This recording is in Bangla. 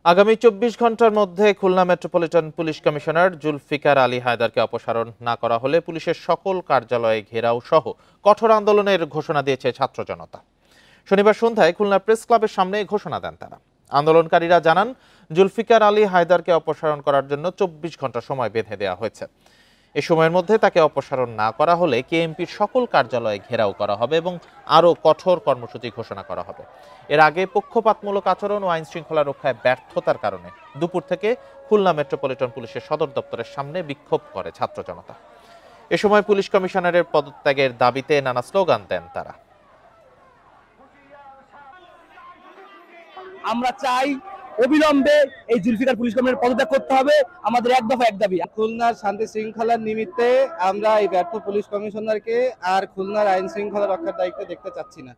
আগামী ২৪ ঘন্টার মধ্যে Khulna metropolitan police commissioner Zulfiqar Ali হায়দারকে অপসারণ না করা হলে পুলিশের সকল কার্যালয়ে ঘেরাও সহ কঠোর আন্দোলনের ঘোষণা দিয়েছে ছাত্র জনতা। শনিবার সন্ধ্যায় খুলনা প্রেস ক্লাবের সামনে ঘোষণা দেন তারা। আন্দোলনকারীরা জানান, জুলফিকার আলী হায়দারকে অপসারণ করার জন্য ২৪ ঘন্টা সময় বেঁধে দেওয়া হয়েছে। এ সময়ের মধ্যে তাকে অপসারণ না করা হলে কেএমপির সকল কার্যালয়ে ঘেরাও করা হবে এবং আরও কঠোর কর্মসূচি ঘোষণা করা হবে। এর আগে পক্ষপাতমূলক আচরণ ও আইন শৃঙ্খলা রক্ষায় ব্যর্থতার কারণে দুপুর থেকে খুলনা মেট্রোপলিটন পুলিশের সদর দপ্তরের সামনে বিক্ষোভ করে ছাত্র জনতা। এ সময় পুলিশ কমিশনারের পদত্যাগের দাবিতে নানা স্লোগান দেন তারা। আমরা চাই অবিলম্বে এই জুলফিকার পুলিশ কমিশনার পদত্যাগ করতে হবে। আমাদের এক দফা এক দাবি। খুলনার শান্তি শৃঙ্খলার নিমিত্তে আমরা এই ব্যর্থ পুলিশ কমিশনারকে আর খুলনার আইন শৃঙ্খলা রক্ষার দায়িত্বে দেখতে চাচ্ছি না।